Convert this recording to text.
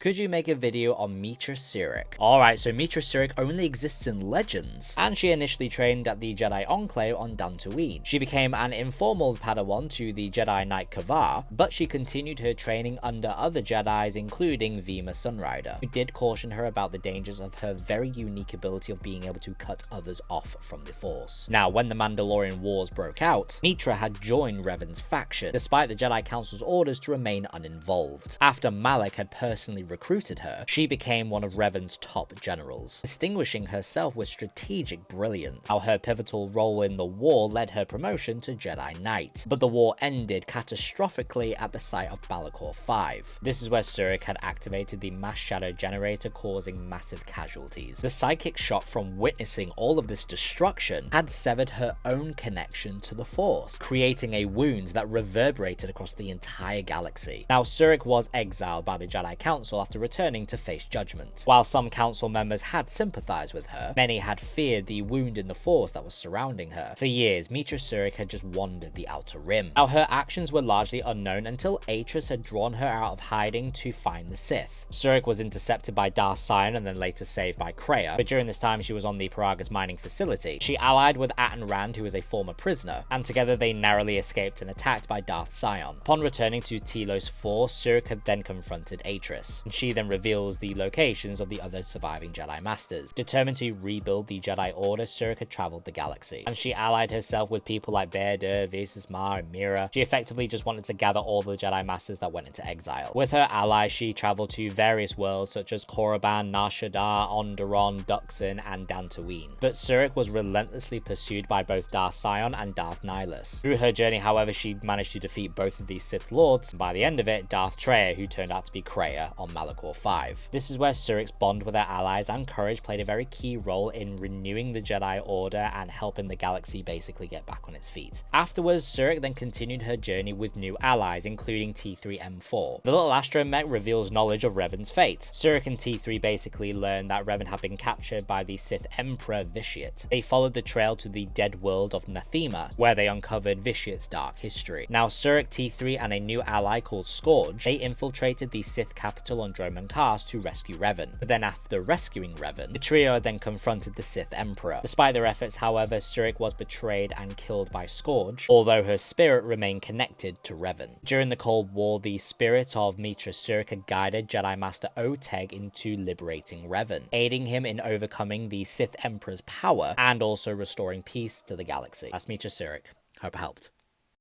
Could you make a video on Meetra Surik? Alright, so Meetra Surik only exists in legends, and she initially trained at the Jedi Enclave on Dantooine. She became an informal Padawan to the Jedi Knight Kavar, but she continued her training under other Jedis, including Vima Sunrider, who did caution her about the dangers of her very unique ability of being able to cut others off from the Force. Now, when the Mandalorian Wars broke out, Meetra had joined Revan's faction, despite the Jedi Council's orders to remain uninvolved. After Malak had personally recruited her, she became one of Revan's top generals, distinguishing herself with strategic brilliance. Now, her pivotal role in the war led her promotion to Jedi Knight, but the war ended catastrophically at the site of Malachor 5. This is where Surik had activated the mass shadow generator, causing massive casualties. The psychic shock from witnessing all of this destruction had severed her own connection to the Force, creating a wound that reverberated across the entire galaxy. Now, Surik was exiled by the Jedi Council after returning to face judgment. While some council members had sympathized with her, many had feared the wound in the Force that was surrounding her. For years, Meetra Surik had just wandered the Outer Rim. Now, her actions were largely unknown until Atris had drawn her out of hiding to find the Sith. Surik was intercepted by Darth Sion and then later saved by Kreia, but during this time she was on the Paragas mining facility. She allied with Atan Rand, who was a former prisoner, and together they narrowly escaped and attacked by Darth Sion. Upon returning to Telos 4, Surik had then confronted Atris, and she then reveals the locations of the other surviving Jedi Masters. Determined to rebuild the Jedi Order, Surik had traveled the galaxy, and she allied herself with people like Bear-Dur, Visas Mar, and Meetra. She effectively just wanted to gather all the Jedi Masters that went into exile. With her allies, she traveled to various worlds such as Korriban, Nar Shaddaa, Onderon, Duxon, and Dantooine. But Surik was relentlessly pursued by both Darth Sion and Darth Nihilus. Through her journey, however, she managed to defeat both of these Sith Lords, and by the end of it, Darth Traya, who turned out to be Kreia on Malachor 5. This is where Surik's bond with her allies and courage played a very key role in renewing the Jedi Order and helping the galaxy basically get back on its feet. Afterwards, Surik then continued her journey with new allies, including T3M4. The little astromech reveals knowledge of Revan's fate. Surik and T3 basically learned that Revan had been captured by the Sith Emperor Vitiate. They followed the trail to the dead world of Nathema, where they uncovered Vitiate's dark history. Now, Surik, T3, and a new ally called Scourge, they infiltrated the Sith capital on Dromund Kaas to rescue Revan. But then after rescuing Revan, the trio then confronted the Sith Emperor. Despite their efforts, however, Surik was betrayed and killed by Scourge, although her spirit remained connected to Revan. During the Cold War, the spirit of Meetra Surik had guided Jedi Master Oteg into liberating Revan, aiding him in overcoming the Sith Emperor's power and also restoring peace to the galaxy. That's Meetra Surik. Hope it helped.